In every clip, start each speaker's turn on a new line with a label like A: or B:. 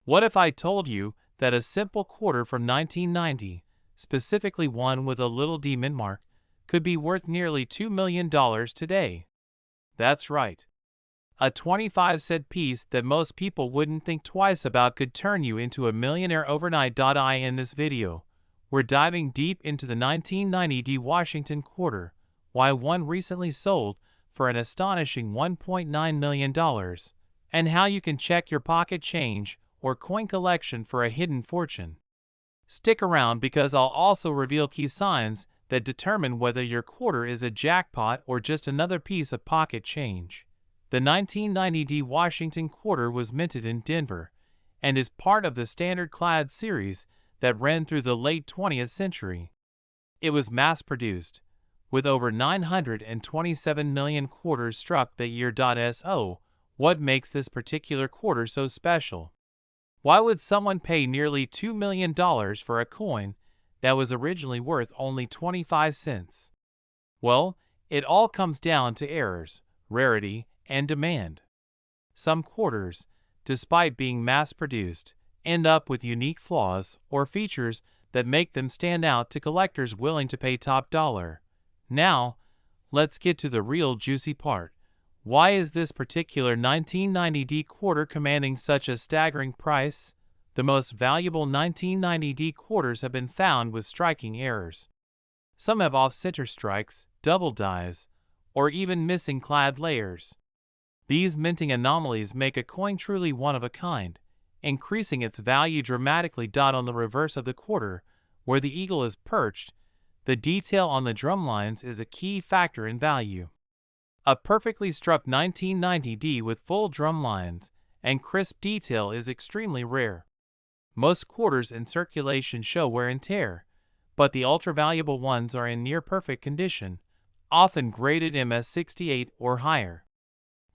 A: What if I told you that a simple quarter from 1990, specifically one with a little D mint mark, could be worth nearly $2 million today? That's right. A 25-cent piece that most people wouldn't think twice about could turn you into a millionaire overnight. In this video, we're diving deep into the 1990 D Washington quarter, why one recently sold for an astonishing $1.9 million, and how you can check your pocket change or coin collection for a hidden fortune. Stick around because I'll also reveal key signs that determine whether your quarter is a jackpot or just another piece of pocket change. The 1990 D Washington quarter was minted in Denver and is part of the standard clad series that ran through the late 20th century. It was mass-produced, with over 927 million quarters struck that year. So, what makes this particular quarter so special? Why would someone pay nearly $2 million for a coin that was originally worth only 25 cents? Well, it all comes down to errors, rarity, and demand. Some quarters, despite being mass-produced, end up with unique flaws or features that make them stand out to collectors willing to pay top dollar. Now, let's get to the real juicy part. Why is this particular 1990 D quarter commanding such a staggering price? The most valuable 1990 D quarters have been found with striking errors. Some have off-center strikes, double dies, or even missing clad layers. These minting anomalies make a coin truly one of a kind, increasing its value dramatically. On the reverse of the quarter, where the eagle is perched, the detail on the drum lines is a key factor in value. A perfectly struck 1990 D with full drum lines and crisp detail is extremely rare. Most quarters in circulation show wear and tear, but the ultra-valuable ones are in near-perfect condition, often graded MS68 or higher.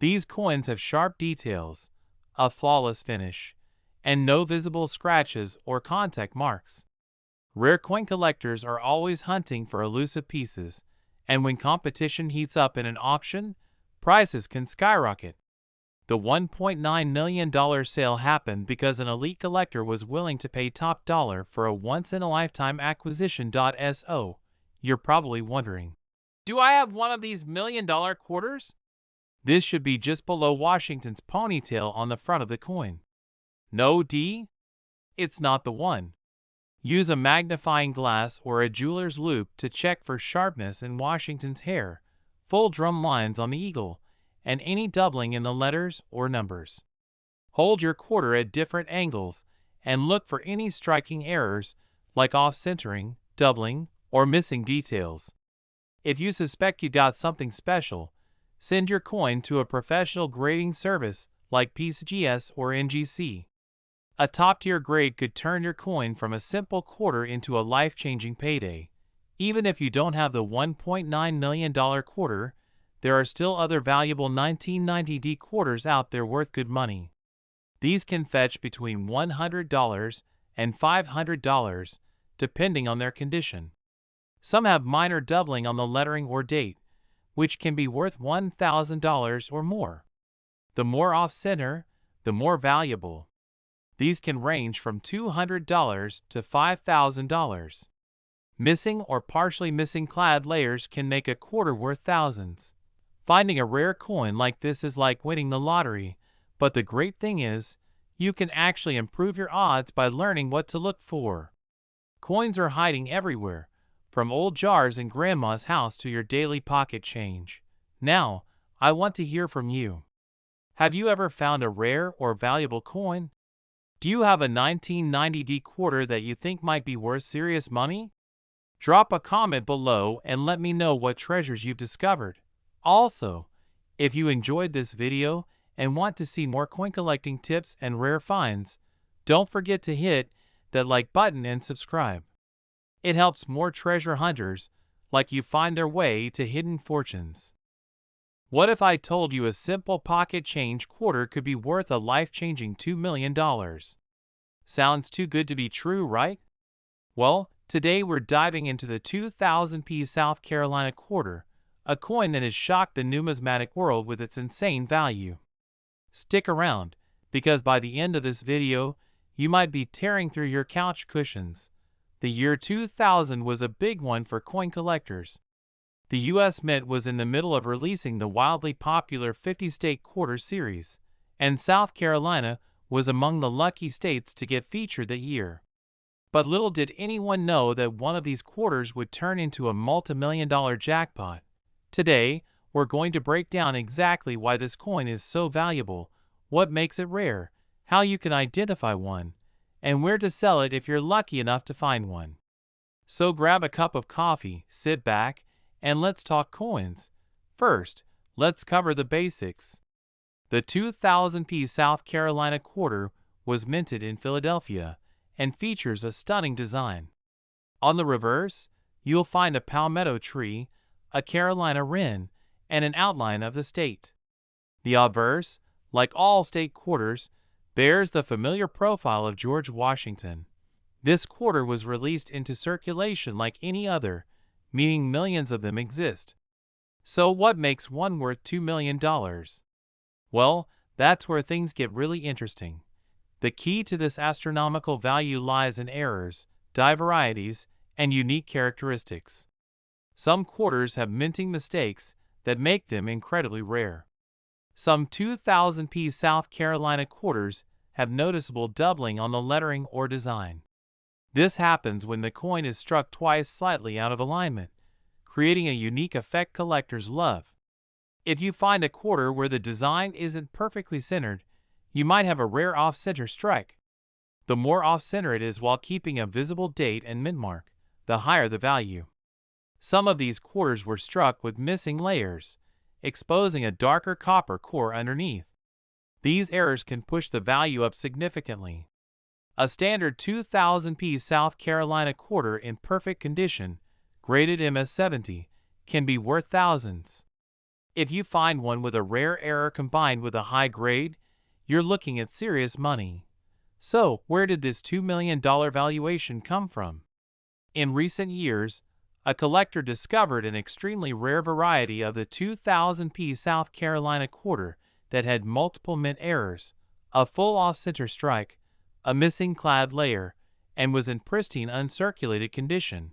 A: These coins have sharp details, a flawless finish, and no visible scratches or contact marks. Rare coin collectors are always hunting for elusive pieces, and when competition heats up in an auction, prices can skyrocket. The $1.9 million sale happened because an elite collector was willing to pay top dollar for a once-in-a-lifetime acquisition. So, you're probably wondering, do I have one of these $1 million quarters? This should be just below Washington's ponytail on the front of the coin. No, D? It's not the one. Use a magnifying glass or a jeweler's loupe to check for sharpness in Washington's hair, full drum lines on the eagle, and any doubling in the letters or numbers. Hold your quarter at different angles and look for any striking errors like off-centering, doubling, or missing details. If you suspect you got something special, send your coin to a professional grading service like PCGS or NGC. A top-tier grade could turn your coin from a simple quarter into a life-changing payday. Even if you don't have the $1.9 million quarter, there are still other valuable 1990 D quarters out there worth good money. These can fetch between $100 and $500, depending on their condition. Some have minor doubling on the lettering or date, which can be worth $1,000 or more. The more off-center, the more valuable. These can range from $200 to $5,000. Missing or partially missing clad layers can make a quarter worth thousands. Finding a rare coin like this is like winning the lottery, but the great thing is, you can actually improve your odds by learning what to look for. Coins are hiding everywhere, from old jars in grandma's house to your daily pocket change. Now, I want to hear from you. Have you ever found a rare or valuable coin? Do you have a 1990 D quarter that you think might be worth serious money? Drop a comment below and let me know what treasures you've discovered. Also, if you enjoyed this video and want to see more coin collecting tips and rare finds, don't forget to hit that like button and subscribe. It helps more treasure hunters like you find their way to hidden fortunes. What if I told you a simple pocket change quarter could be worth a life-changing $2 million? Sounds too good to be true, right? Well, today we're diving into the 2000p South Carolina quarter, a coin that has shocked the numismatic world with its insane value. Stick around, because by the end of this video, you might be tearing through your couch cushions. The year 2000 was a big one for coin collectors. The U.S. Mint was in the middle of releasing the wildly popular 50-state quarter series, and South Carolina was among the lucky states to get featured that year. But little did anyone know that one of these quarters would turn into a multi-million-dollar jackpot. Today, we're going to break down exactly why this coin is so valuable, what makes it rare, how you can identify one, and where to sell it if you're lucky enough to find one. So grab a cup of coffee, sit back, and let's talk coins. First, let's cover the basics. The 2000p South Carolina quarter was minted in Philadelphia and features a stunning design. On the reverse, you'll find a palmetto tree, a Carolina wren, and an outline of the state. The obverse, like all state quarters, bears the familiar profile of George Washington. This quarter was released into circulation like any other, meaning millions of them exist. So what makes one worth $2 million? Well, that's where things get really interesting. The key to this astronomical value lies in errors, die varieties, and unique characteristics. Some quarters have minting mistakes that make them incredibly rare. Some 2000p South Carolina quarters have noticeable doubling on the lettering or design. This happens when the coin is struck twice slightly out of alignment, creating a unique effect collectors love. If you find a quarter where the design isn't perfectly centered, you might have a rare off-center strike. The more off-center it is while keeping a visible date and mint mark, the higher the value. Some of these quarters were struck with missing layers, exposing a darker copper core underneath. These errors can push the value up significantly. A standard 2000p South Carolina quarter in perfect condition, graded MS-70, can be worth thousands. If you find one with a rare error combined with a high grade, you're looking at serious money. So, where did this $2 million valuation come from? In recent years, a collector discovered an extremely rare variety of the 2000p South Carolina quarter that had multiple mint errors, a full off-center strike, a missing clad layer, and was in pristine uncirculated condition.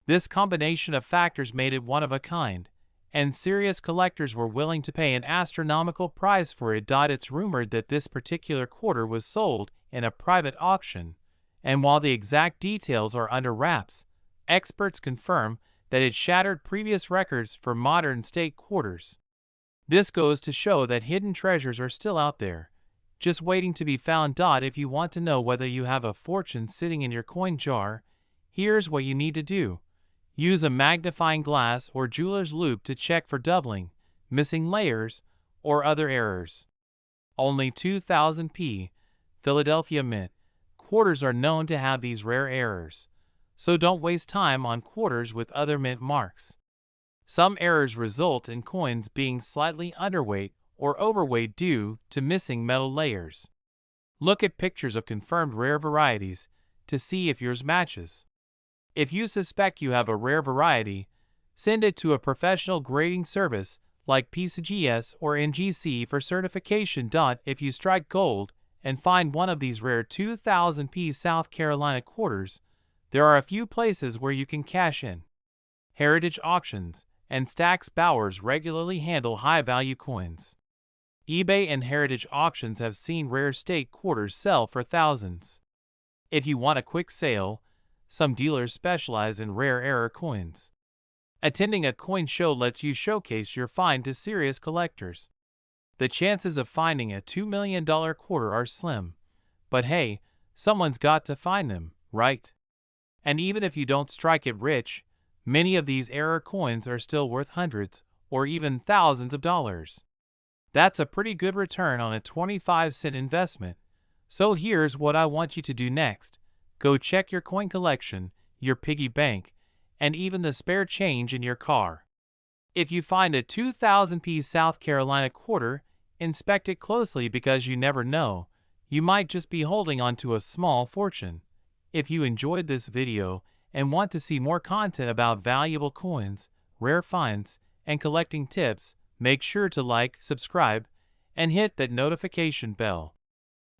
A: This combination of factors made it one of a kind, and serious collectors were willing to pay an astronomical price for it. It's rumored that this particular quarter was sold in a private auction, and while the exact details are under wraps, experts confirm that it shattered previous records for modern state quarters. This goes to show that hidden treasures are still out there, just waiting to be found. If you want to know whether you have a fortune sitting in your coin jar, here's what you need to do. Use a magnifying glass or jeweler's loupe to check for doubling, missing layers, or other errors. Only 2000p Philadelphia Mint quarters are known to have these rare errors, so don't waste time on quarters with other mint marks. Some errors result in coins being slightly underweight or overweight due to missing metal layers. Look at pictures of confirmed rare varieties to see if yours matches. If you suspect you have a rare variety, send it to a professional grading service like PCGS or NGC for certification. If you strike gold and find one of these rare 2000p South Carolina quarters, there are a few places where you can cash in. Heritage auctions and Stack's Bowers regularly handle high-value coins. eBay and Heritage auctions have seen rare state quarters sell for thousands. If you want a quick sale, some dealers specialize in rare error coins. Attending a coin show lets you showcase your find to serious collectors. The chances of finding a $2 million quarter are slim, but hey, someone's got to find them, right? And even if you don't strike it rich, many of these error coins are still worth hundreds or even thousands of dollars. That's a pretty good return on a 25-cent investment. So here's what I want you to do next. Go check your coin collection, your piggy bank, and even the spare change in your car. If you find a 2000p South Carolina quarter, inspect it closely because you never know. You might just be holding on to a small fortune. If you enjoyed this video and want to see more content about valuable coins, rare finds, and collecting tips, make sure to like, subscribe, and hit that notification bell.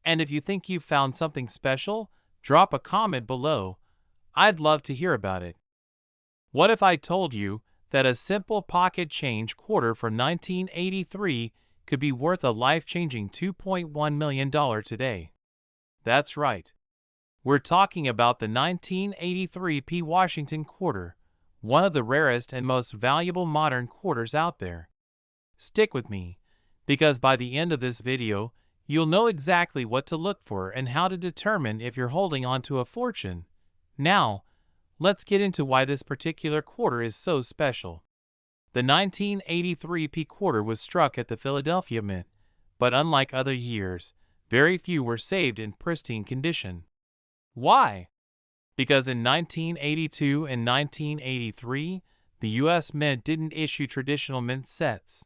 A: And if you think you've found something special, drop a comment below. I'd love to hear about it. What if I told you that a simple pocket change quarter from 1983 could be worth a life-changing $2.1 million today? That's right. We're talking about the 1983 P. Washington quarter, one of the rarest and most valuable modern quarters out there. Stick with me, because by the end of this video, you'll know exactly what to look for and how to determine if you're holding on to a fortune. Now, let's get into why this particular quarter is so special. The 1983 P quarter was struck at the Philadelphia Mint, but unlike other years, very few were saved in pristine condition. Why? Because in 1982 and 1983, the U.S. Mint didn't issue traditional mint sets.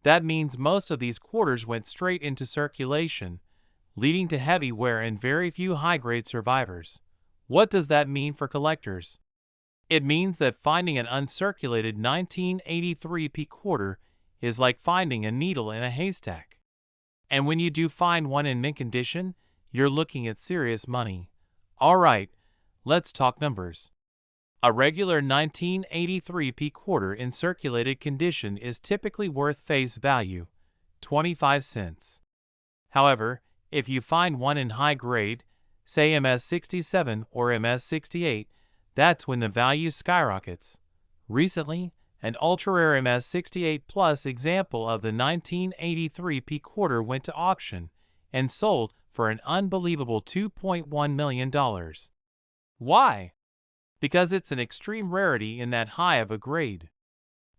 A: That means most of these quarters went straight into circulation, leading to heavy wear and very few high-grade survivors. What does that mean for collectors? It means that finding an uncirculated 1983 P quarter is like finding a needle in a haystack. And when you do find one in mint condition, you're looking at serious money. Alright, let's talk numbers. A regular 1983 P quarter in circulated condition is typically worth face value, 25 cents. However, if you find one in high grade, say MS-67 or MS-68, that's when the value skyrockets. Recently, an ultra-rare MS-68 Plus example of the 1983 P quarter went to auction and sold for an unbelievable $2.1 million. Why? Because it's an extreme rarity in that high of a grade.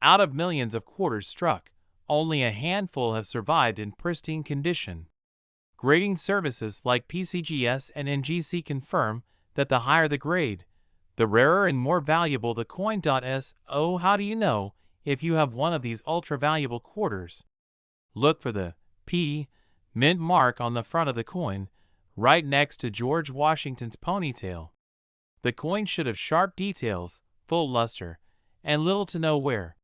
A: Out of millions of quarters struck, only a handful have survived in pristine condition. Grading services like PCGS and NGC confirm that the higher the grade, the rarer and more valuable the coin. So how do you know if you have one of these ultra-valuable quarters? Look for the P mint mark on the front of the coin, right next to George Washington's ponytail. The coin should have sharp details, full luster, and little to no wear.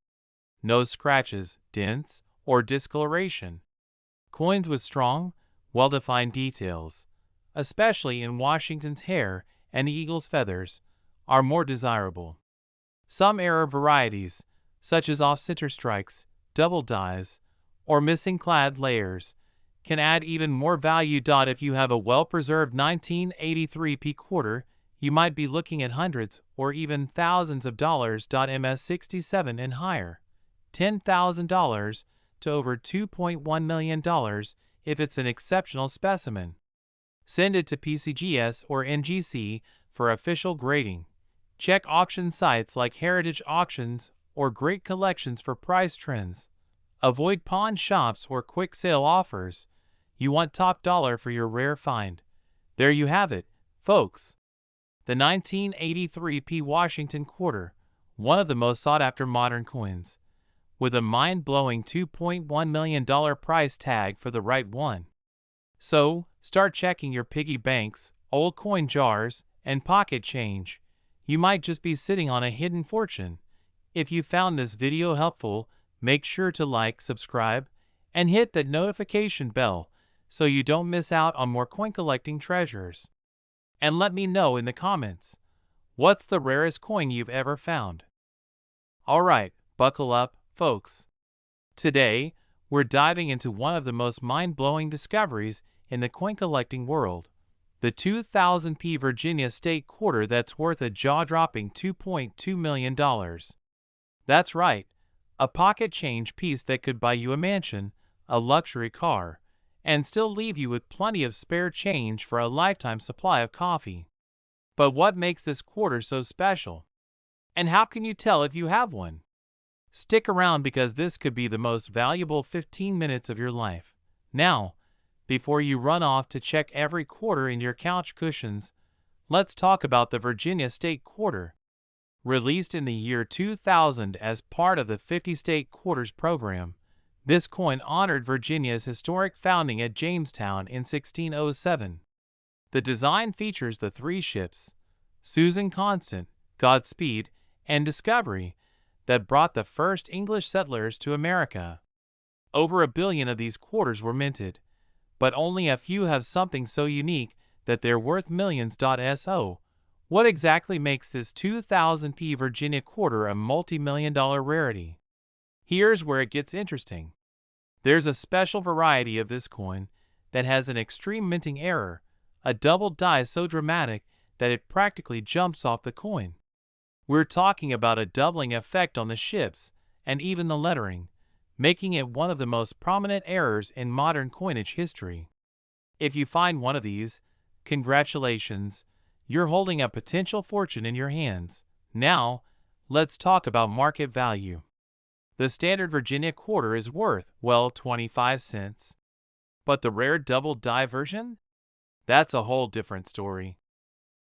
A: No scratches, dents, or discoloration. Coins with strong, well-defined details, especially in Washington's hair and the eagle's feathers, are more desirable. Some error varieties, such as off-center strikes, double dies, or missing clad layers, can add even more value. If you have a well-preserved 1983 P quarter, you might be looking at hundreds or even thousands of dollars. MS-67 and higher, $10,000 to over $2.1 million if it's an exceptional specimen. Send it to PCGS or NGC for official grading. Check auction sites like Heritage Auctions or Great Collections for price trends. Avoid pawn shops or quick sale offers. You want top dollar for your rare find. There you have it, folks. The 1983 P. Washington quarter, one of the most sought-after modern coins, with a mind-blowing $2.1 million price tag for the right one. So, start checking your piggy banks, old coin jars, and pocket change. You might just be sitting on a hidden fortune. If you found this video helpful, make sure to like, subscribe, and hit that notification bell so you don't miss out on more coin collecting treasures. And let me know in the comments, what's the rarest coin you've ever found? Alright, buckle up, folks. Today, we're diving into one of the most mind-blowing discoveries in the coin collecting world, the 2000 P Virginia State quarter that's worth a jaw-dropping $2.2 million. That's right, a pocket change piece that could buy you a mansion, a luxury car, and still leave you with plenty of spare change for a lifetime supply of coffee. But what makes this quarter so special? And how can you tell if you have one? Stick around because this could be the most valuable 15 minutes of your life. Now, before you run off to check every quarter in your couch cushions, let's talk about the Virginia State Quarter. Released in the year 2000 as part of the 50 State Quarters program, this coin honored Virginia's historic founding at Jamestown in 1607. The design features the three ships, Susan Constant, Godspeed, and Discovery, that brought the first English settlers to America. Over 1 billion of these quarters were minted, but only a few have something so unique that they're worth millions. So, what exactly makes this 2000p Virginia quarter a multi-million-dollar rarity? Here's where it gets interesting. There's a special variety of this coin that has an extreme minting error, a double die so dramatic that it practically jumps off the coin. We're talking about a doubling effect on the ships and even the lettering, making it one of the most prominent errors in modern coinage history. If you find one of these, congratulations, you're holding a potential fortune in your hands. Now, let's talk about market value. The standard Virginia quarter is worth, well, 25 cents. But the rare double die version? That's a whole different story.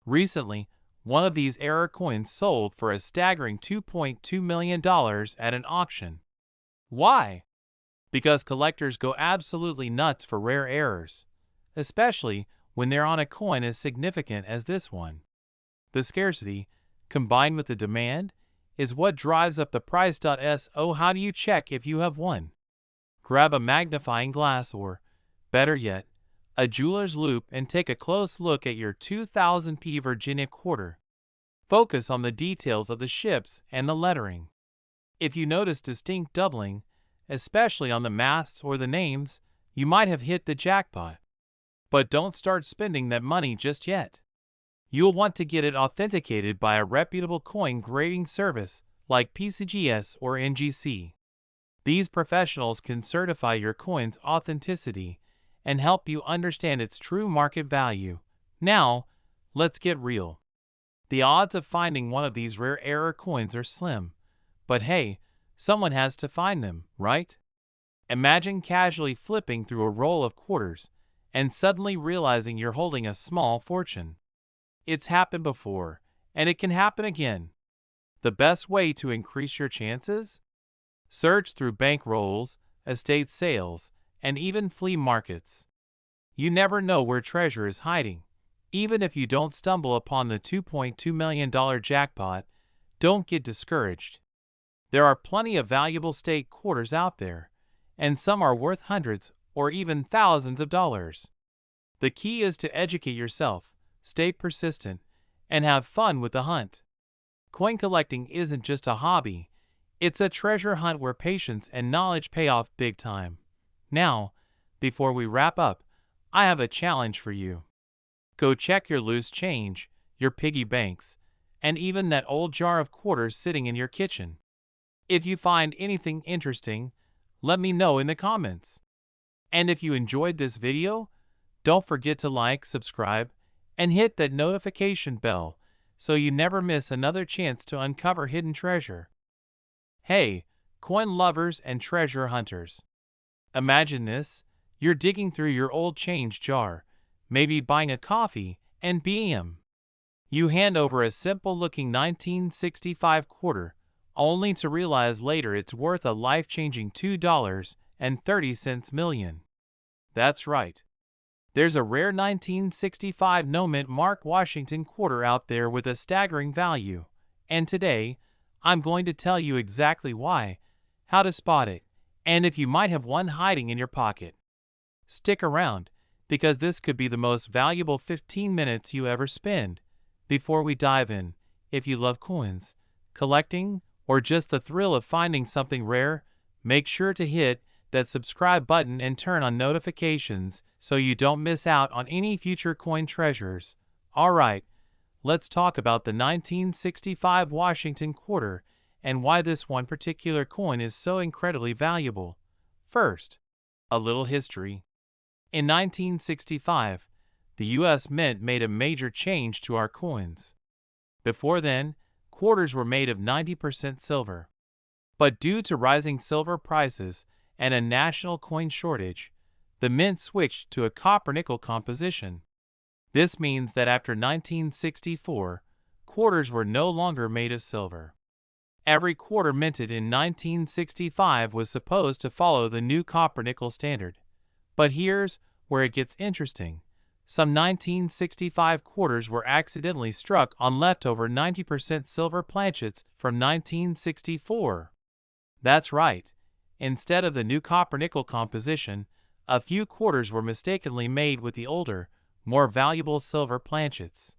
A: Recently, one of these error coins sold for a staggering $2.2 million at an auction. Why? Because collectors go absolutely nuts for rare errors, especially when they're on a coin as significant as this one. The scarcity, combined with the demand, is what drives up the price. So how do you check if you have one? Grab a magnifying glass or, better yet, a jeweler's loupe and take a close look at your 2000p Virginia quarter. Focus on the details of the ships and the lettering. If you notice distinct doubling, especially on the masts or the names, you might have hit the jackpot. But don't start spending that money just yet. You'll want to get it authenticated by a reputable coin grading service like PCGS or NGC. These professionals can certify your coin's authenticity and help you understand its true market value. Now, let's get real. The odds of finding one of these rare error coins are slim. But hey, someone has to find them, right? Imagine casually flipping through a roll of quarters and suddenly realizing you're holding a small fortune. It's happened before, and it can happen again. The best way to increase your chances? Search through bank rolls, estate sales, and even flea markets. You never know where treasure is hiding. Even if you don't stumble upon the $2.2 million jackpot, don't get discouraged. There are plenty of valuable state quarters out there, and some are worth hundreds or even thousands of dollars. The key is to educate yourself, stay persistent, and have fun with the hunt. Coin collecting isn't just a hobby, it's a treasure hunt where patience and knowledge pay off big time. Now, before we wrap up, I have a challenge for you. Go check your loose change, your piggy banks, and even that old jar of quarters sitting in your kitchen. If you find anything interesting, let me know in the comments. And if you enjoyed this video, don't forget to like, subscribe, and hit that notification bell so you never miss another chance to uncover hidden treasure. Hey, coin lovers and treasure hunters. Imagine this, you're digging through your old change jar, maybe buying a coffee, and bam! You hand over a simple-looking 1965 quarter, only to realize later it's worth a life-changing $2.30 million. That's right. There's a rare 1965 no-mint Mark Washington quarter out there with a staggering value, and today, I'm going to tell you exactly why, how to spot it, and if you might have one hiding in your pocket. Stick around, because this could be the most valuable 15 minutes you ever spend. Before we dive in, if you love coins, collecting, or just the thrill of finding something rare, make sure to hit that subscribe button and turn on notifications so you don't miss out on any future coin treasures. Alright, let's talk about the 1965 Washington quarter and why this one particular coin is so incredibly valuable. First, a little history. In 1965, the U.S. Mint made a major change to our coins. Before then, quarters were made of 90% silver. But due to rising silver prices and a national coin shortage, the mint switched to a copper-nickel composition. This means that after 1964, quarters were no longer made of silver. Every quarter minted in 1965 was supposed to follow the new copper-nickel standard. But here's where it gets interesting. Some 1965 quarters were accidentally struck on leftover 90% silver planchets from 1964. That's right. Instead of the new copper-nickel composition, A few quarters were mistakenly made with the older, more valuable silver planchets.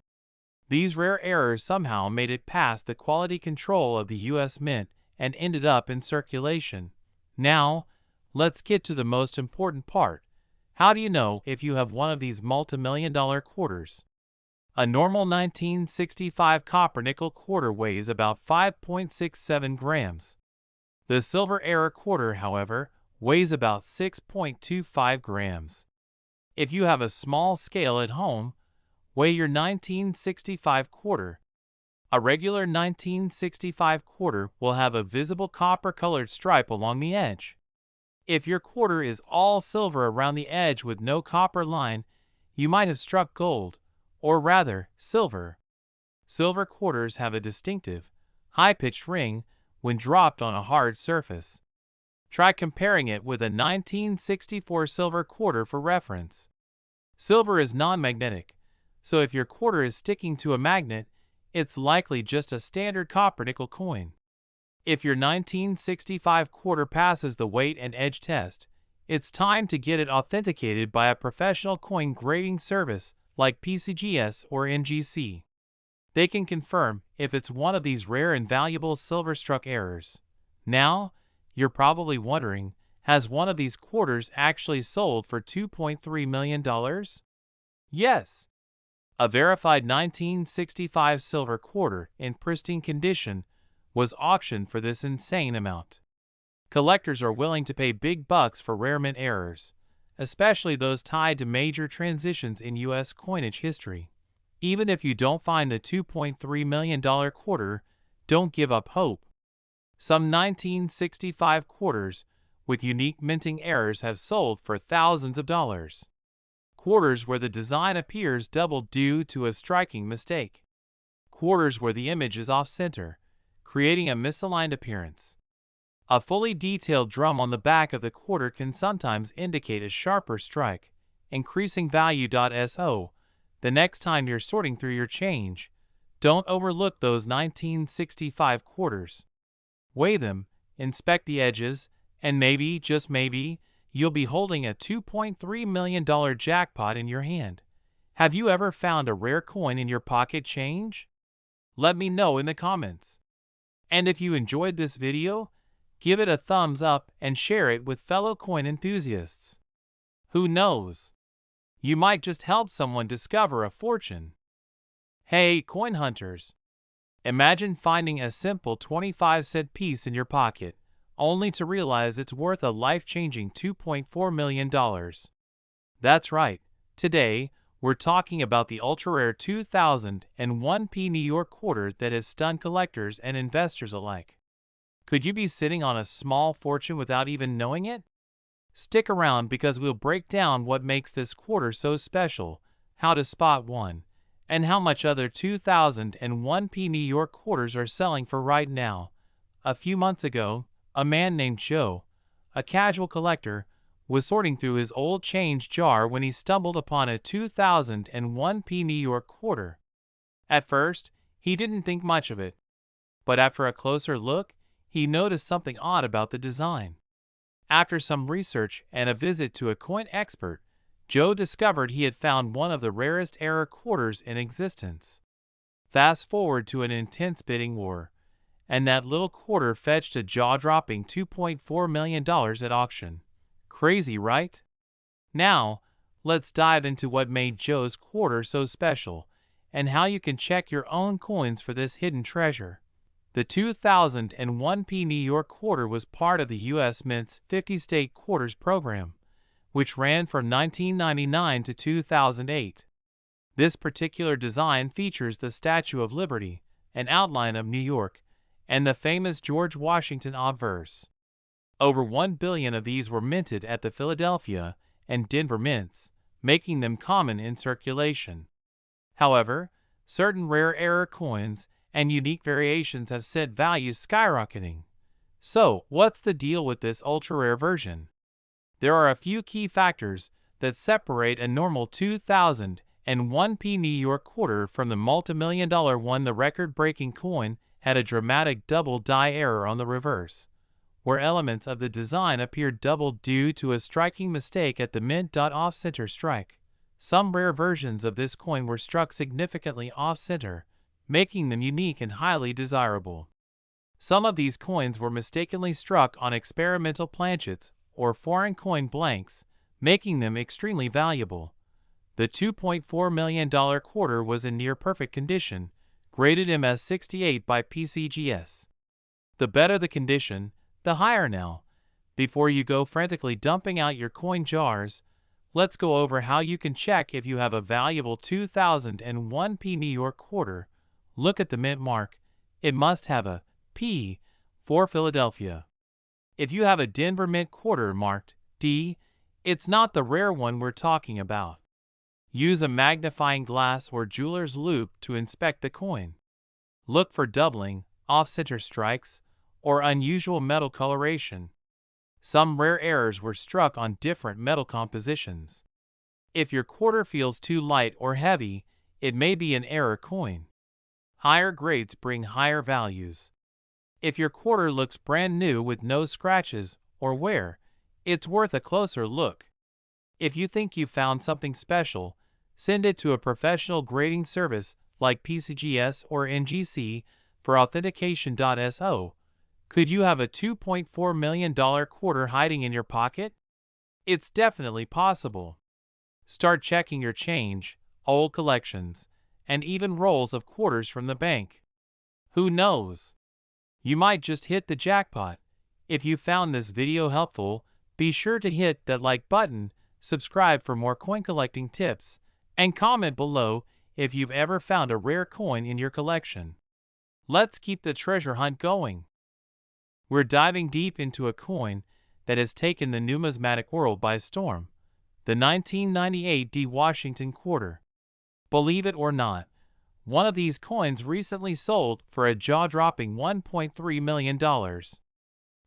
A: These rare errors somehow made it past the quality control of the U.S. Mint and ended up in circulation. Now, let's get to the most important part. How do you know if you have one of these multi-million-dollar quarters? A normal 1965 copper-nickel quarter weighs about 5.67 grams. The silver error quarter, however, weighs about 6.25 grams. If you have a small scale at home, weigh your 1965 quarter. A regular 1965 quarter will have a visible copper-colored stripe along the edge. If your quarter is all silver around the edge with no copper line, you might have struck gold, or rather, silver. Silver quarters have a distinctive, high-pitched ring when dropped on a hard surface. Try comparing it with a 1964 silver quarter for reference. Silver is non-magnetic, so if your quarter is sticking to a magnet, it's likely just a standard copper-nickel coin. If your 1965 quarter passes the weight and edge test, it's time to get it authenticated by a professional coin grading service like PCGS or NGC. They can confirm if it's one of these rare and valuable silver-struck errors. Now, you're probably wondering, has one of these quarters actually sold for $2.3 million? Yes! A verified 1965 silver quarter in pristine condition was auctioned for this insane amount. Collectors are willing to pay big bucks for rare mint errors, especially those tied to major transitions in U.S. coinage history. Even if you don't find the $2.3 million quarter, don't give up hope. Some 1965 quarters with unique minting errors have sold for thousands of dollars. Quarters where the design appears double due to a striking mistake. Quarters where the image is off-center, creating a misaligned appearance. A fully detailed drum on the back of the quarter can sometimes indicate a sharper strike, increasing value. So, the next time you're sorting through your change, don't overlook those 1965 quarters. Weigh them, inspect the edges, and maybe, just maybe, you'll be holding a $2.3 million jackpot in your hand. Have you ever found a rare coin in your pocket change? Let me know in the comments. And if you enjoyed this video, give it a thumbs up and share it with fellow coin enthusiasts. Who knows? You might just help someone discover a fortune. Hey, coin hunters! Imagine finding a simple 25-cent piece in your pocket, only to realize it's worth a life-changing $2.4 million. That's right. Today, we're talking about the ultra-rare 2001p New York quarter that has stunned collectors and investors alike. Could you be sitting on a small fortune without even knowing it? Stick around because we'll break down what makes this quarter so special, how to spot one, and how much other 2001p New York quarters are selling for right now. A few months ago, a man named Joe, a casual collector, was sorting through his old change jar when he stumbled upon a 2001p New York quarter. At first, he didn't think much of it, but after a closer look, he noticed something odd about the design. After some research and a visit to a coin expert, Joe discovered he had found one of the rarest error quarters in existence. Fast forward to an intense bidding war, and that little quarter fetched a jaw-dropping $2.4 million at auction. Crazy, right? Now, let's dive into what made Joe's quarter so special, and how you can check your own coins for this hidden treasure. The 2001p New York quarter was part of the U.S. Mint's 50-state quarters program, which ran from 1999 to 2008. This particular design features the Statue of Liberty, an outline of New York, and the famous George Washington obverse. Over 1 billion of these were minted at the Philadelphia and Denver mints, making them common in circulation. However, certain rare error coins and unique variations have sent values skyrocketing. So, what's the deal with this ultra-rare version? There are a few key factors that separate a normal 2001p New York quarter from the multi-million-dollar one. The record-breaking coin had a dramatic double die error on the reverse, where elements of the design appeared doubled due to a striking mistake at the mint. Off-center strike. Some rare versions of this coin were struck significantly off-center, making them unique and highly desirable. Some of these coins were mistakenly struck on experimental planchets or foreign coin blanks, making them extremely valuable. The $2.4 million quarter was in near-perfect condition, graded MS68 by PCGS. The better the condition, the higher. Now, before you go frantically dumping out your coin jars, let's go over how you can check if you have a valuable 2001 P New York quarter. Look at the mint mark. It must have a P for Philadelphia. If you have a Denver Mint quarter marked D, it's not the rare one we're talking about. Use a magnifying glass or jeweler's loupe to inspect the coin. Look for doubling, off-center strikes, or unusual metal coloration. Some rare errors were struck on different metal compositions. If your quarter feels too light or heavy, it may be an error coin. Higher grades bring higher values. If your quarter looks brand new with no scratches or wear, it's worth a closer look. If you think you found something special, send it to a professional grading service like PCGS or NGC for authentication.so. Could you have a $2.4 million quarter hiding in your pocket? It's definitely possible. Start checking your change, old collections, and even rolls of quarters from the bank. Who knows? You might just hit the jackpot. If you found this video helpful, be sure to hit that like button, subscribe for more coin collecting tips, and comment below if you've ever found a rare coin in your collection. Let's keep the treasure hunt going. We're diving deep into a coin that has taken the numismatic world by storm, the 1998 D Washington quarter. Believe it or not, one of these coins recently sold for a jaw-dropping $1.3 million.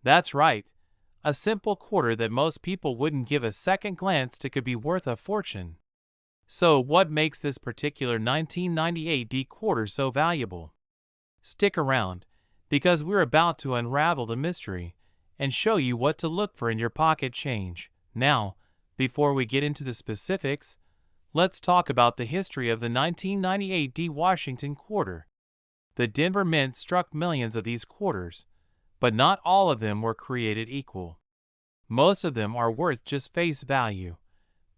A: That's right, a simple quarter that most people wouldn't give a second glance to could be worth a fortune. So what makes this particular 1998 D quarter so valuable? Stick around, because we're about to unravel the mystery and show you what to look for in your pocket change. Now, before we get into the specifics, let's talk about the history of the 1998 D Washington quarter. The Denver Mint struck millions of these quarters, but not all of them were created equal. Most of them are worth just face value,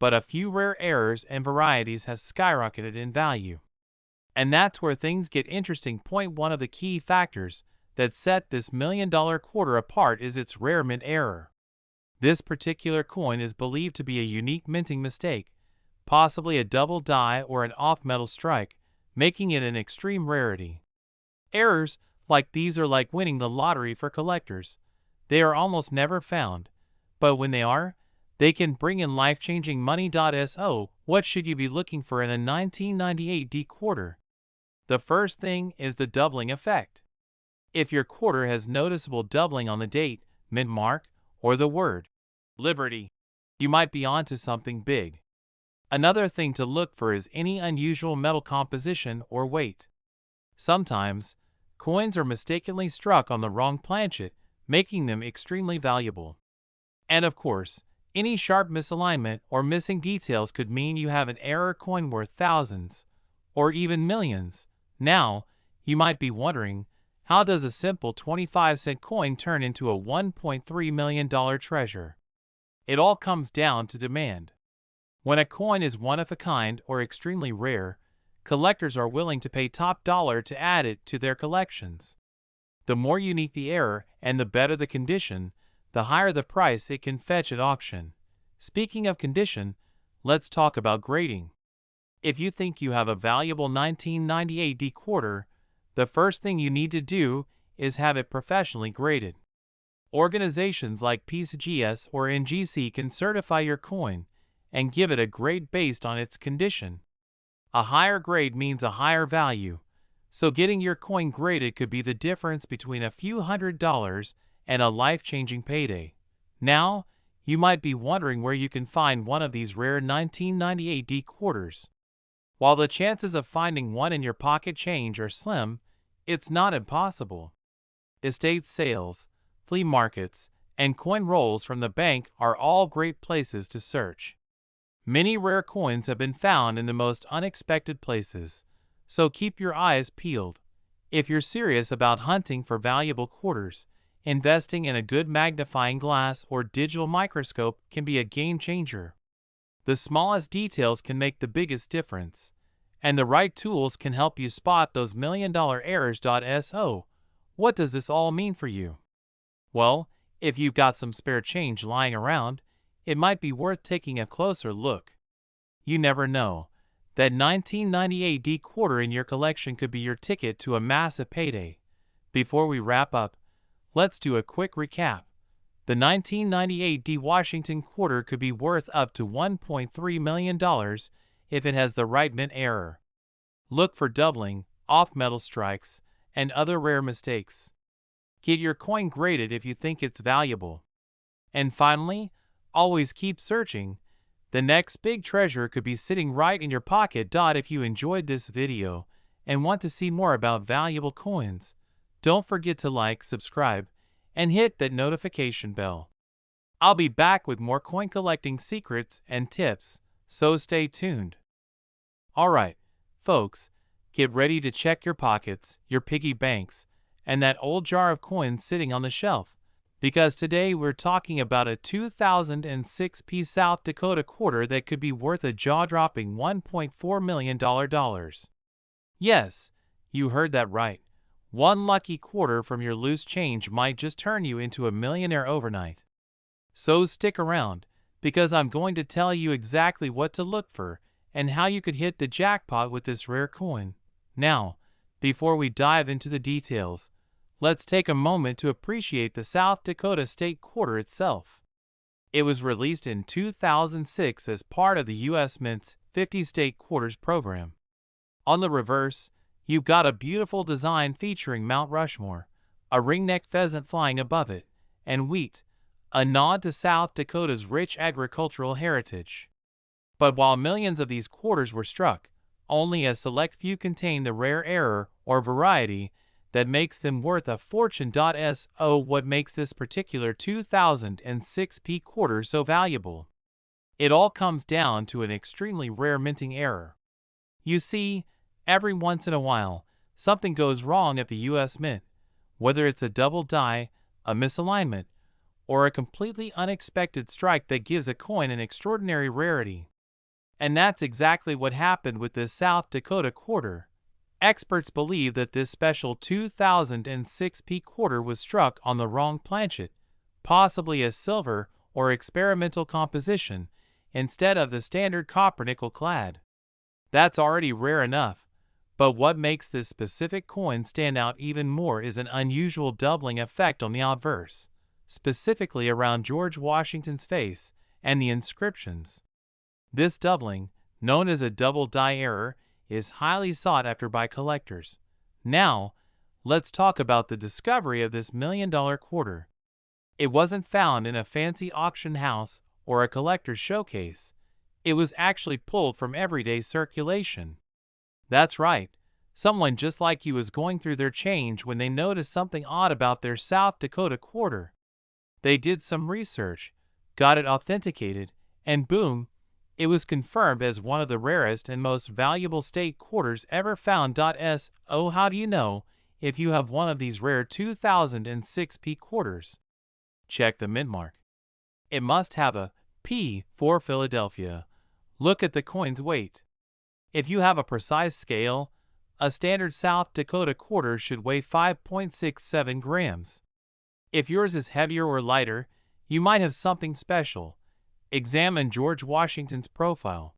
A: but a few rare errors and varieties have skyrocketed in value. And that's where things get interesting. One of the key factors that set this million-dollar quarter apart is its rare mint error. This particular coin is believed to be a unique minting mistake, possibly a double die or an off-metal strike, making it an extreme rarity. Errors like these are like winning the lottery for collectors. They are almost never found, but when they are, they can bring in life-changing money. So, what should you be looking for in a 1998 D quarter? The first thing is the doubling effect. If your quarter has noticeable doubling on the date, mint mark, or the word Liberty, you might be onto something big. Another thing to look for is any unusual metal composition or weight. Sometimes, coins are mistakenly struck on the wrong planchet, making them extremely valuable. And of course, any sharp misalignment or missing details could mean you have an error coin worth thousands, or even millions. Now, you might be wondering, how does a simple 25-cent coin turn into a $1.3 million treasure? It all comes down to demand. When a coin is one of a kind or extremely rare, collectors are willing to pay top dollar to add it to their collections. The more unique the error and the better the condition, the higher the price it can fetch at auction. Speaking of condition, let's talk about grading. If you think you have a valuable 1998 D quarter, the first thing you need to do is have it professionally graded. Organizations like PCGS or NGC can certify your coin and give it a grade based on its condition. A higher grade means a higher value, so getting your coin graded could be the difference between a few $100s and a life-changing payday. Now, you might be wondering where you can find one of these rare 1998 D quarters. While the chances of finding one in your pocket change are slim, it's not impossible. Estate sales, flea markets, and coin rolls from the bank are all great places to search. Many rare coins have been found in the most unexpected places, so keep your eyes peeled. If you're serious about hunting for valuable quarters, investing in a good magnifying glass or digital microscope can be a game changer. The smallest details can make the biggest difference, and the right tools can help you spot those million-dollar errors. So, what does this all mean for you? Well, if you've got some spare change lying around, it might be worth taking a closer look. You never know. That 1998 D quarter in your collection could be your ticket to a massive payday. Before we wrap up, let's do a quick recap. The 1998 D Washington quarter could be worth up to $1.3 million if it has the right mint error. Look for doubling, off-metal strikes, and other rare mistakes. Get your coin graded if you think it's valuable. And finally, always keep searching. The next big treasure could be sitting right in your pocket. If you enjoyed this video and want to see more about valuable coins, don't forget to like, subscribe, and hit that notification bell. I'll be back with more coin collecting secrets and tips, so stay tuned. Alright, folks, get ready to check your pockets, your piggy banks, and that old jar of coins sitting on the shelf, because today we're talking about a 2006 South Dakota quarter that could be worth a jaw-dropping $1.4 million. Yes, you heard that right. One lucky quarter from your loose change might just turn you into a millionaire overnight. So stick around, because I'm going to tell you exactly what to look for and how you could hit the jackpot with this rare coin. Now, before we dive into the details, let's take a moment to appreciate the South Dakota state quarter itself. It was released in 2006 as part of the U.S. Mint's 50 State Quarters program. On the reverse, you've got a beautiful design featuring Mount Rushmore, a ringneck pheasant flying above it, and wheat, a nod to South Dakota's rich agricultural heritage. But while millions of these quarters were struck, only a select few contain the rare error or variety that makes them worth a fortune. So what makes this particular 2006 P quarter so valuable? It all comes down to an extremely rare minting error. You see, every once in a while, something goes wrong at the U.S. Mint, whether it's a double die, a misalignment, or a completely unexpected strike that gives a coin an extraordinary rarity. And that's exactly what happened with this South Dakota quarter. Experts believe that this special 2006 P quarter was struck on the wrong planchet, possibly a silver or experimental composition, instead of the standard copper-nickel clad. That's already rare enough. But what makes this specific coin stand out even more is an unusual doubling effect on the obverse, specifically around George Washington's face and the inscriptions. This doubling, known as a double die error, is highly sought after by collectors. Now, let's talk about the discovery of this million-dollar quarter. It wasn't found in a fancy auction house or a collector's showcase. It was actually pulled from everyday circulation. That's right, someone just like you was going through their change when they noticed something odd about their South Dakota quarter. They did some research, got it authenticated, and boom, it was confirmed as one of the rarest and most valuable state quarters ever found. So how do you know if you have one of these rare 2006 P quarters? Check the mint mark. It must have a P for Philadelphia. Look at the coin's weight. If you have a precise scale, a standard South Dakota quarter should weigh 5.67 grams. If yours is heavier or lighter, you might have something special. Examine George Washington's profile.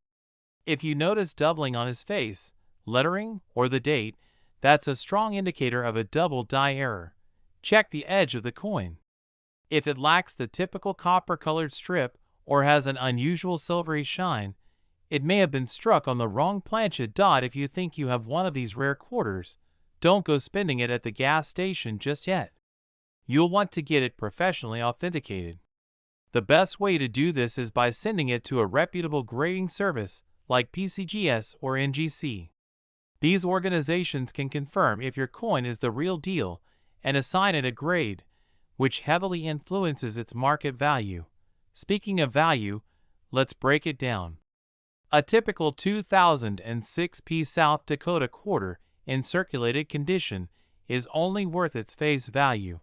A: If you notice doubling on his face, lettering, or the date, that's a strong indicator of a double die error. Check the edge of the coin. If it lacks the typical copper-colored strip or has an unusual silvery shine, it may have been struck on the wrong planchet. If you think you have one of these rare quarters, don't go spending it at the gas station just yet. You'll want to get it professionally authenticated. The best way to do this is by sending it to a reputable grading service like PCGS or NGC. These organizations can confirm if your coin is the real deal and assign it a grade, which heavily influences its market value. Speaking of value, let's break it down. A typical 2006 South Dakota quarter in circulated condition is only worth its face value,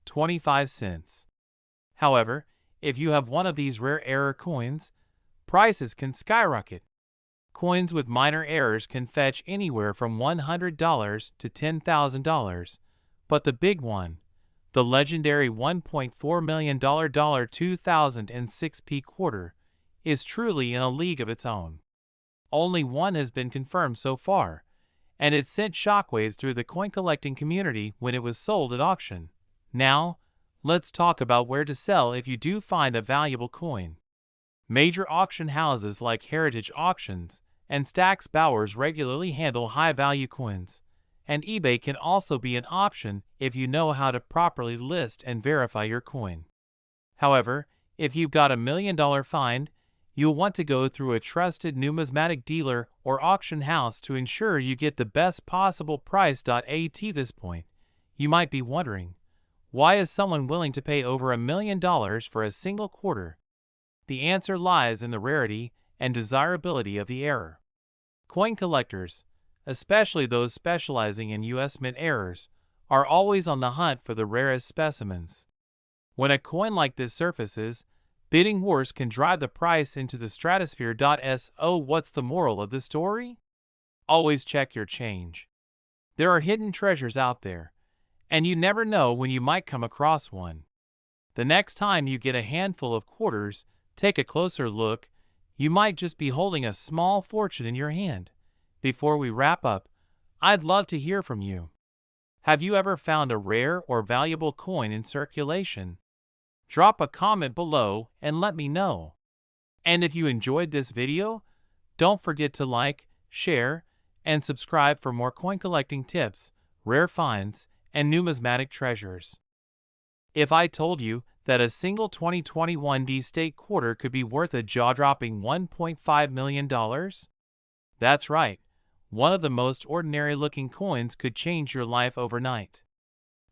A: 25 cents. However, if you have one of these rare error coins, prices can skyrocket. Coins with minor errors can fetch anywhere from $100 to $10,000, but the big one, the legendary $1.4 million 2006 quarter, is truly in a league of its own. Only one has been confirmed so far, and it sent shockwaves through the coin collecting community when it was sold at auction. Now, let's talk about where to sell if you do find a valuable coin. Major auction houses like Heritage Auctions and Stack's Bowers regularly handle high-value coins, and eBay can also be an option if you know how to properly list and verify your coin. However, if you've got $1 million find, you'll want to go through a trusted numismatic dealer or auction house to ensure you get the best possible price. At this point, you might be wondering, why is someone willing to pay over $1 million for a single quarter? The answer lies in the rarity and desirability of the error. Coin collectors, especially those specializing in U.S. Mint errors, are always on the hunt for the rarest specimens. When a coin like this surfaces, bidding wars can drive the price into the stratosphere. So what's the moral of the story? Always check your change. There are hidden treasures out there, and you never know when you might come across one. The next time you get a handful of quarters, take a closer look. You might just be holding a small fortune in your hand. Before we wrap up, I'd love to hear from you. Have you ever found a rare or valuable coin in circulation? Drop a comment below and let me know. And if you enjoyed this video, don't forget to like, share, and subscribe for more coin collecting tips, rare finds, and numismatic treasures. If I told you that a single 2021 D-State quarter could be worth a jaw-dropping $1.5 million? That's right. One of the most ordinary-looking coins could change your life overnight.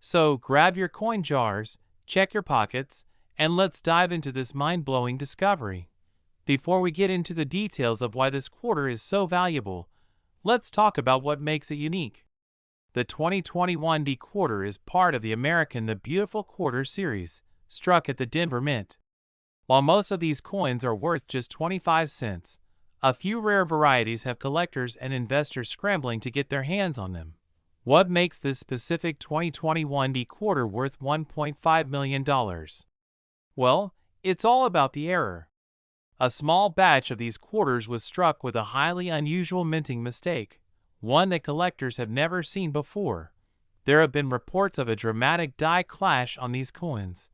A: So grab your coin jars, check your pockets, and let's dive into this mind-blowing discovery. Before we get into the details of why this quarter is so valuable, let's talk about what makes it unique. The 2021 D quarter is part of the American The Beautiful Quarter series, struck at the Denver Mint. While most of these coins are worth just 25 cents, a few rare varieties have collectors and investors scrambling to get their hands on them. What makes this specific 2021 D quarter worth $1.5 million? Well, it's all about the error. A small batch of these quarters was struck with a highly unusual minting mistake, one that collectors have never seen before. There have been reports of a dramatic die clash on these coins,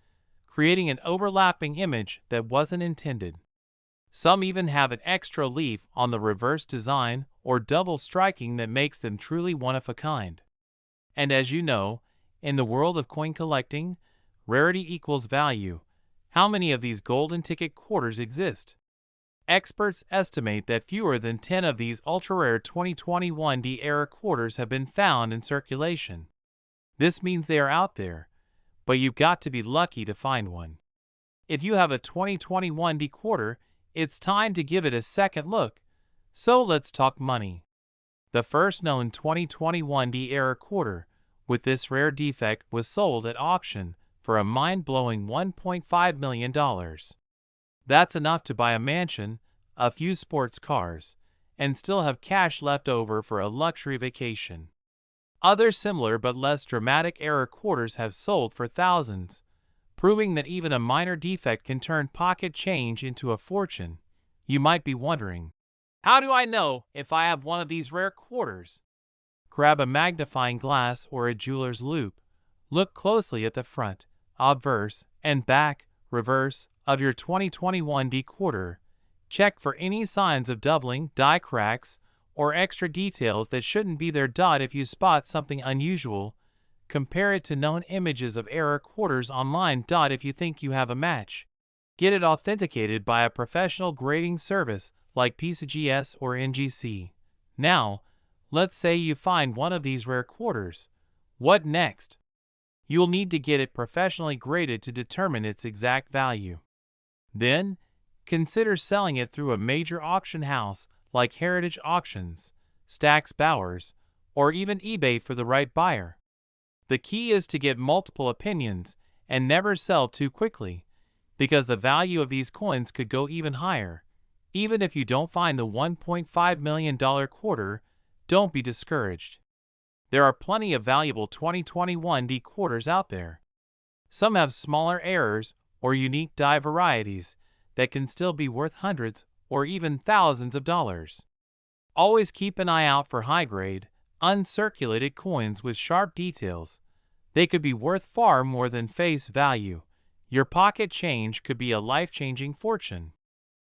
A: creating an overlapping image that wasn't intended. Some even have an extra leaf on the reverse design or double striking that makes them truly one of a kind. And as you know, in the world of coin collecting, rarity equals value. How many of these golden ticket quarters exist? Experts estimate that fewer than 10 of these ultra-rare 2021 D-era quarters have been found in circulation. This means they are out there, but you've got to be lucky to find one. If you have a 2021 D quarter, it's time to give it a second look. So let's talk money. The first known 2021 D-era quarter with this rare defect was sold at auction for a mind-blowing $1.5 million. That's enough to buy a mansion, a few sports cars, and still have cash left over for a luxury vacation. Other similar but less dramatic error quarters have sold for thousands, proving that even a minor defect can turn pocket change into a fortune. You might be wondering, how do I know if I have one of these rare quarters? Grab a magnifying glass or a jeweler's loupe. Look closely at the front, obverse, and back, reverse, of your 2021 D quarter. Check for any signs of doubling, die cracks, or extra details that shouldn't be there. If you spot something unusual, compare it to known images of error quarters online. If you think you have a match, get it authenticated by a professional grading service like PCGS or NGC. Now, let's say you find one of these rare quarters. What next? You'll need to get it professionally graded to determine its exact value. Then, consider selling it through a major auction house like Heritage Auctions, Stack's Bowers, or even eBay for the right buyer. The key is to get multiple opinions and never sell too quickly, because the value of these coins could go even higher. Even if you don't find the $1.5 million quarter, don't be discouraged. There are plenty of valuable 2021 D quarters out there. Some have smaller errors or unique die varieties that can still be worth hundreds or even thousands of dollars. Always keep an eye out for high-grade, uncirculated coins with sharp details. They could be worth far more than face value. Your pocket change could be a life-changing fortune.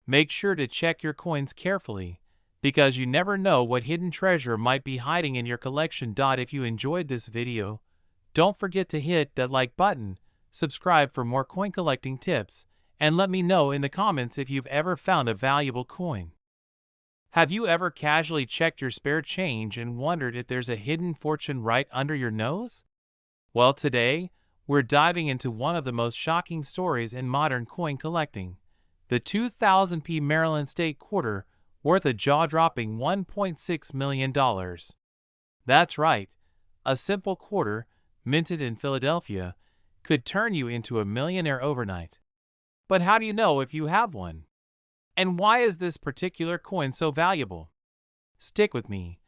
A: Make sure to check your coins carefully, because you never know what hidden treasure might be hiding in your collection. If you enjoyed this video, don't forget to hit that like button, subscribe for more coin collecting tips, and let me know in the comments if you've ever found a valuable coin. Have you ever casually checked your spare change and wondered if there's a hidden fortune right under your nose? Well, today, we're diving into one of the most shocking stories in modern coin collecting, the 2000p Maryland State Quarter, worth a jaw-dropping $1.6 million. That's right, a simple quarter, minted in Philadelphia, could turn you into a millionaire overnight. But how do you know if you have one? And why is this particular coin so valuable? Stick with me,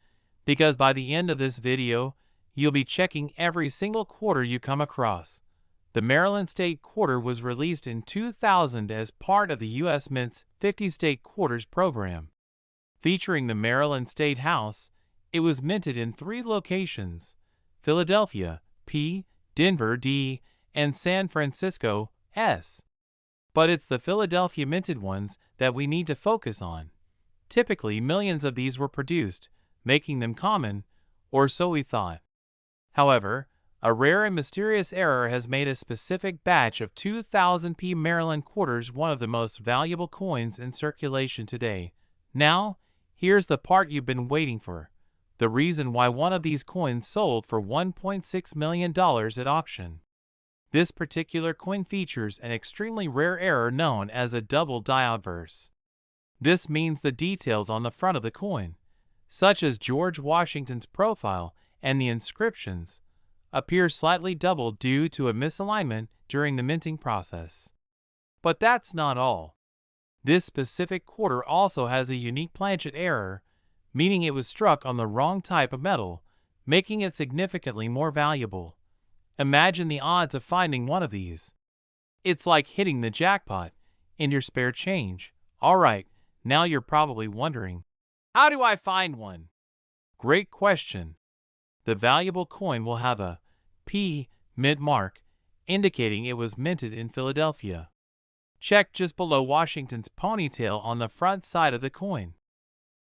A: because by the end of this video, you'll be checking every single quarter you come across. The Maryland State Quarter was released in 2000 as part of the U.S. Mint's 50 State Quarters program. Featuring the Maryland State House, it was minted in 3 locations: Philadelphia, P, Denver, D, and San Francisco, S. But it's the Philadelphia minted ones that we need to focus on. Typically, millions of these were produced, making them common, or so we thought. However, a rare and mysterious error has made a specific batch of 2000p Maryland quarters one of the most valuable coins in circulation today. Now, here's the part you've been waiting for: the reason why one of these coins sold for $1.6 million at auction. This particular coin features an extremely rare error known as a double die obverse. This means the details on the front of the coin, such as George Washington's profile and the inscriptions, appear slightly double due to a misalignment during the minting process. But that's not all. This specific quarter also has a unique planchet error, meaning it was struck on the wrong type of metal, making it significantly more valuable. Imagine the odds of finding one of these. It's like hitting the jackpot in your spare change. Alright, now you're probably wondering, how do I find one? Great question. The valuable coin will have a P mint mark, indicating it was minted in Philadelphia. Check just below Washington's ponytail on the front side of the coin.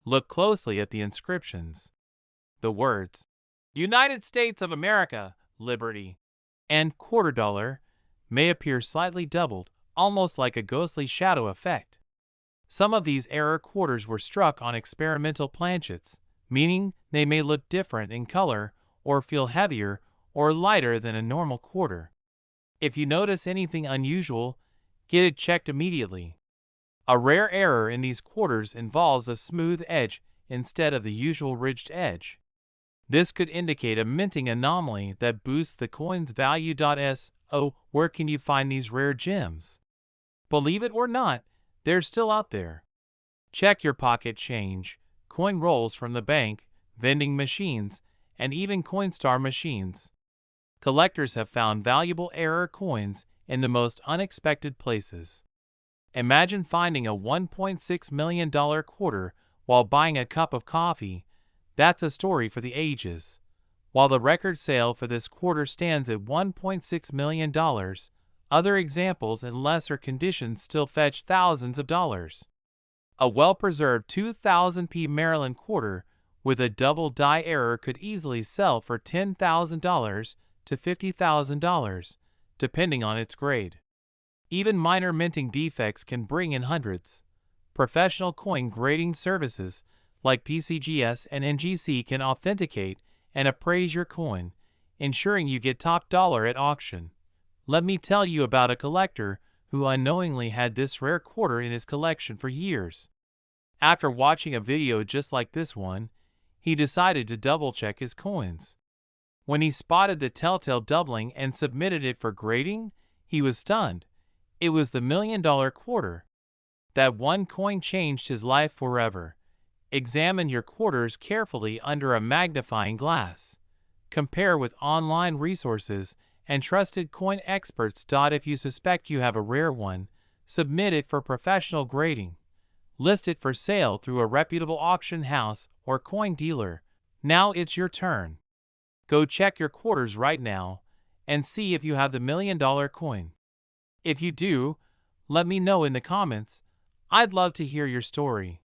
A: Look closely at the inscriptions. The words, United States of America, Liberty, and $quarter may appear slightly doubled, almost like a ghostly shadow effect. Some of these error quarters were struck on experimental planchets, meaning they may look different in color or feel heavier or lighter than a normal quarter. If you notice anything unusual, get it checked immediately. A rare error in these quarters involves a smooth edge instead of the usual ridged edge. This could indicate a minting anomaly that boosts the coin's value. So, where can you find these rare gems? Believe it or not, they're still out there. Check your pocket change, coin rolls from the bank, vending machines, and even Coinstar machines. Collectors have found valuable error coins in the most unexpected places. Imagine finding a $1.6 million quarter while buying a cup of coffee. That's a story for the ages. While the record sale for this quarter stands at $1.6 million, other examples in lesser conditions still fetch thousands of dollars. A well-preserved 2000p Maryland quarter with a double die error could easily sell for $10,000 to $50,000, depending on its grade. Even minor minting defects can bring in hundreds. Professional coin grading services like PCGS and NGC can authenticate and appraise your coin, ensuring you get top dollar at auction. Let me tell you about a collector who unknowingly had this rare quarter in his collection for years. After watching a video just like this one, he decided to double-check his coins. When he spotted the telltale doubling and submitted it for grading, he was stunned. It was the $1 million quarter. That one coin changed his life forever. Examine your quarters carefully under a magnifying glass. Compare with online resources and trusted coin experts. If you suspect you have a rare one, submit it for professional grading. List it for sale through a reputable auction house or coin dealer. Now it's your turn. Go check your quarters right now and see if you have the $1 million coin. If you do, let me know in the comments. I'd love to hear your story.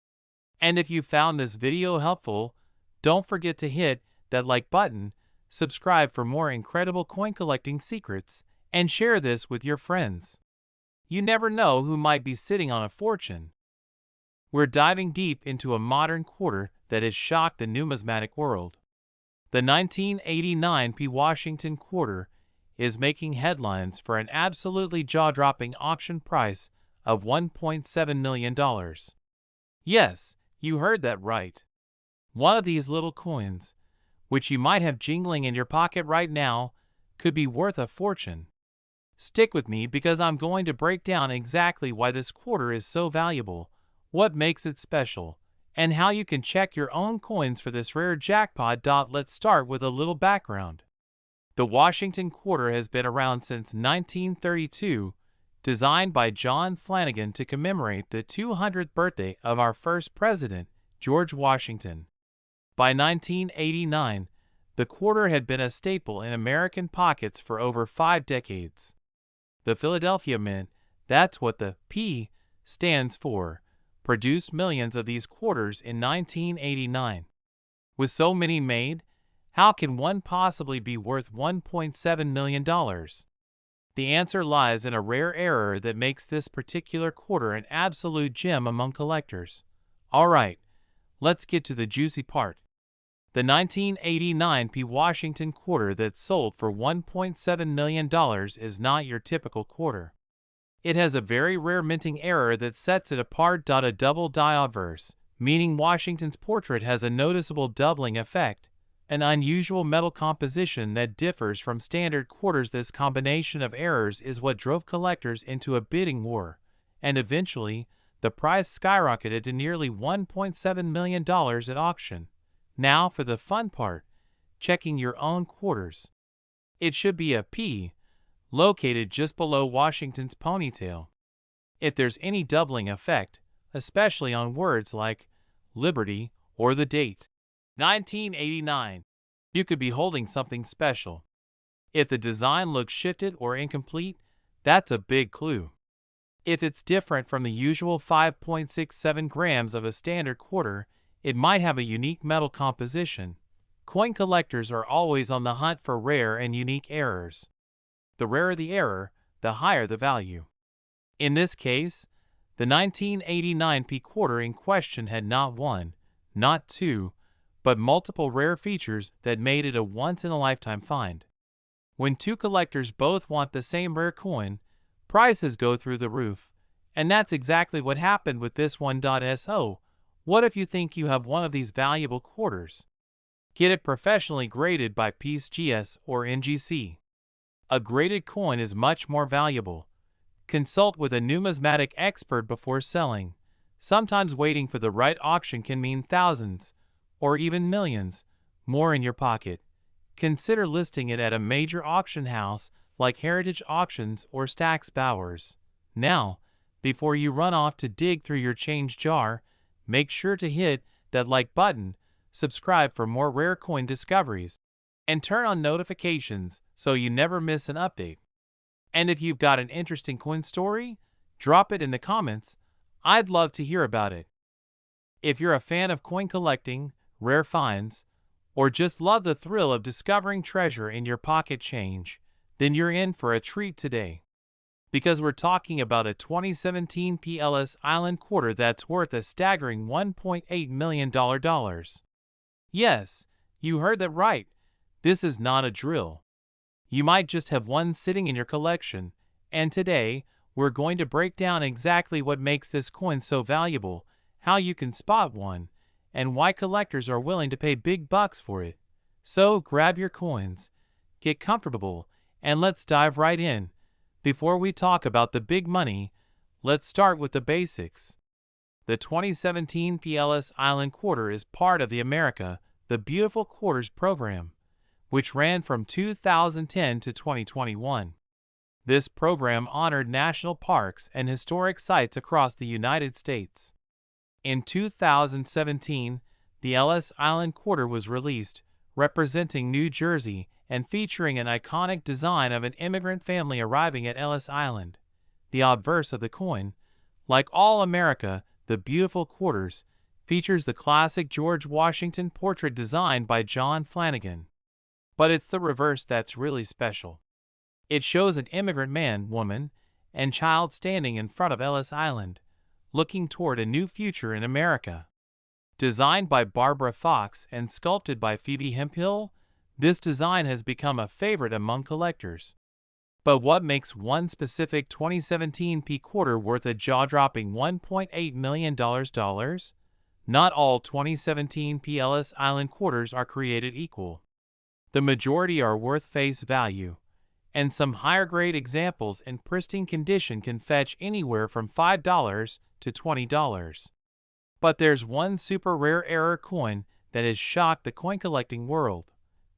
A: And if you found this video helpful, don't forget to hit that like button, subscribe for more incredible coin collecting secrets, and share this with your friends. You never know who might be sitting on a fortune. We're diving deep into a modern quarter that has shocked the numismatic world. The 1989 P. Washington quarter is making headlines for an absolutely jaw-dropping auction price of $1.7 million. Yes, you heard that right. One of these little coins, which you might have jingling in your pocket right now, could be worth a fortune. Stick with me because I'm going to break down exactly why this quarter is so valuable, what makes it special, and how you can check your own coins for this rare jackpot. Let's start with a little background. The Washington quarter has been around since 1932, designed by John Flanagan to commemorate the 200th birthday of our first president, George Washington. By 1989, the quarter had been a staple in American pockets for over 5 decades. The Philadelphia Mint, that's what the P stands for, produced millions of these quarters in 1989. With so many made, how can one possibly be worth $1.7 million? The answer lies in a rare error that makes this particular quarter an absolute gem among collectors. Alright, let's get to the juicy part. The 1989 P. Washington quarter that sold for $1.7 million is not your typical quarter. It has a very rare minting error that sets it apart. A double die obverse, meaning Washington's portrait has a noticeable doubling effect, an unusual metal composition that differs from standard quarters. This combination of errors is what drove collectors into a bidding war, and eventually, the price skyrocketed to nearly $1.7 million at auction. Now for the fun part, checking your own quarters. It should be a P, located just below Washington's ponytail. If there's any doubling effect, especially on words like Liberty or the date 1989, you could be holding something special. If the design looks shifted or incomplete, that's a big clue. If it's different from the usual 5.67 grams of a standard quarter, it might have a unique metal composition. Coin collectors are always on the hunt for rare and unique errors. The rarer the error, the higher the value. In this case, the 1989 P quarter in question had not one, not two, but multiple rare features that made it a once-in-a-lifetime find. When two collectors both want the same rare coin, prices go through the roof, and that's exactly what happened with this one. So, what if you think you have one of these valuable quarters? Get it professionally graded by PSGS or NGC. A graded coin is much more valuable. Consult with a numismatic expert before selling. Sometimes waiting for the right auction can mean thousands, or even millions, more in your pocket. Consider listing it at a major auction house like Heritage Auctions or Stack's Bowers. Now, before you run off to dig through your change jar, make sure to hit that like button, subscribe for more rare coin discoveries, and turn on notifications so you never miss an update. And if you've got an interesting coin story, drop it in the comments. I'd love to hear about it. If you're a fan of coin collecting, rare finds, or just love the thrill of discovering treasure in your pocket change, then you're in for a treat today. Because we're talking about a 2017 P. Ellis Island quarter that's worth a staggering $1.8 million. Yes, you heard that right. This is not a drill. You might just have one sitting in your collection, and today, we're going to break down exactly what makes this coin so valuable, how you can spot one, and why collectors are willing to pay big bucks for it. So grab your coins, get comfortable, and let's dive right in. Before we talk about the big money, let's start with the basics. The 2017 Ellis Island quarter is part of the America the Beautiful Quarters program, which ran from 2010 to 2021. This program honored national parks and historic sites across the United States. In 2017, the Ellis Island quarter was released, representing New Jersey and featuring an iconic design of an immigrant family arriving at Ellis Island. The obverse of the coin, like all America, the Beautiful Quarters, features the classic George Washington portrait designed by John Flanagan. But it's the reverse that's really special. It shows an immigrant man, woman, and child standing in front of Ellis Island, looking toward a new future in America. Designed by Barbara Fox and sculpted by Phoebe Hemphill, this design has become a favorite among collectors. But what makes one specific 2017 quarter worth a jaw-dropping $1.8 million? Not all 2017 Ellis Island quarters are created equal. The majority are worth face value, and some higher-grade examples in pristine condition can fetch anywhere from $5 to $20. But there's one super rare error coin that has shocked the coin collecting world.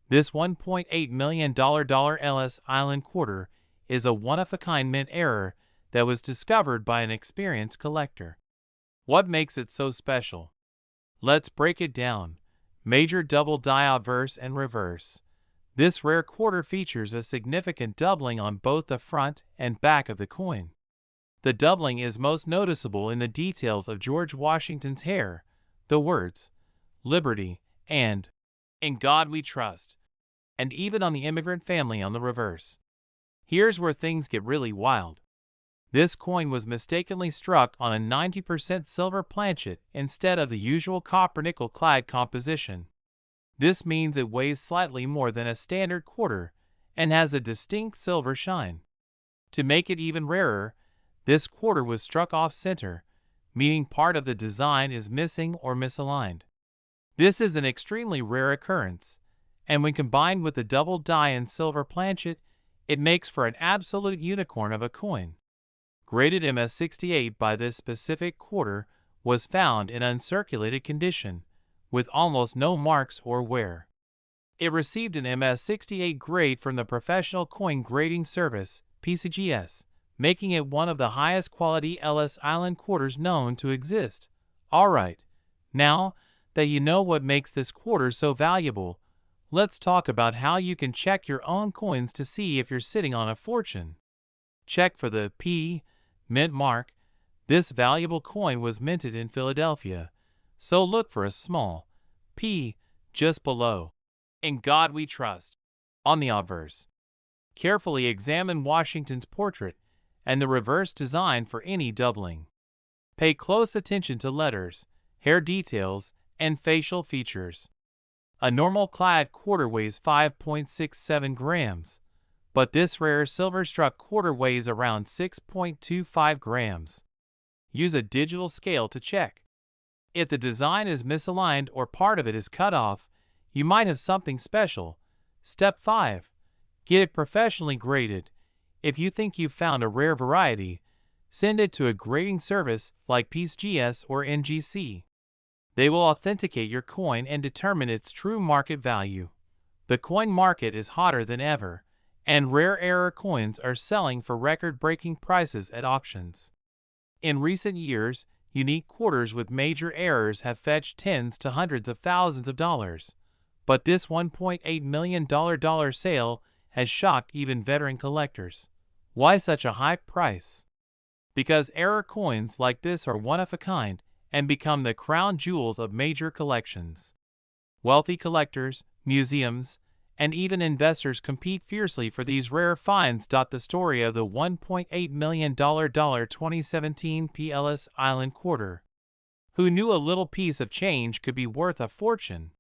A: This $1.8 million Ellis Island quarter is a one-of-a-kind mint error that was discovered by an experienced collector. What makes it so special? Let's break it down. Major double die obverse and reverse. This rare quarter features a significant doubling on both the front and back of the coin. The doubling is most noticeable in the details of George Washington's hair, the words, "Liberty," and "In God We Trust," and even on the immigrant family on the reverse. Here's where things get really wild. This coin was mistakenly struck on a 90% silver planchet instead of the usual copper-nickel clad composition. This means it weighs slightly more than a standard quarter and has a distinct silver shine. To make it even rarer, this quarter was struck off-center, meaning part of the design is missing or misaligned. This is an extremely rare occurrence, and when combined with the double die and silver planchet, it makes for an absolute unicorn of a coin. Graded MS68 by this specific quarter was found in uncirculated condition, with almost no marks or wear. It received an MS68 grade from the Professional Coin Grading Service, PCGS, making it one of the highest quality Ellis Island quarters known to exist. Alright, now that you know what makes this quarter so valuable, let's talk about how you can check your own coins to see if you're sitting on a fortune. Check for the P mint mark. This valuable coin was minted in Philadelphia, so look for a small P just below "In God We Trust" on the obverse. Carefully examine Washington's portrait and the reverse design for any doubling. Pay close attention to letters, hair details, and facial features. A normal clad quarter weighs 5.67 grams, but this rare silver-struck quarter weighs around 6.25 grams. Use a digital scale to check. If the design is misaligned or part of it is cut off, you might have something special. Step 5. Get it professionally graded. If you think you've found a rare variety, send it to a grading service like PCGS or NGC. They will authenticate your coin and determine its true market value. The coin market is hotter than ever, and rare error coins are selling for record-breaking prices at auctions. In recent years, unique quarters with major errors have fetched tens to hundreds of thousands of dollars. But this $1.8 million sale has shocked even veteran collectors. Why such a high price? Because error coins like this are one of a kind and become the crown jewels of major collections. Wealthy collectors, museums, and even investors compete fiercely for these rare finds. The story of the $1.8 million 2017 Ellis Island quarter. Who knew a little piece of change could be worth a fortune?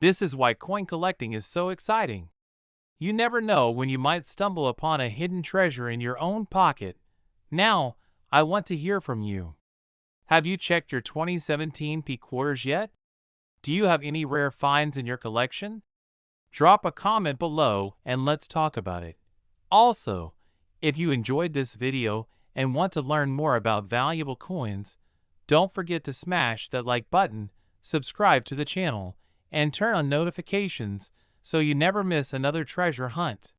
A: This is why coin collecting is so exciting. You never know when you might stumble upon a hidden treasure in your own pocket. Now, I want to hear from you. Have you checked your 2017 P quarters yet? Do you have any rare finds in your collection? Drop a comment below and let's talk about it. Also, if you enjoyed this video and want to learn more about valuable coins, don't forget to smash that like button, subscribe to the channel, and turn on notifications so you never miss another treasure hunt.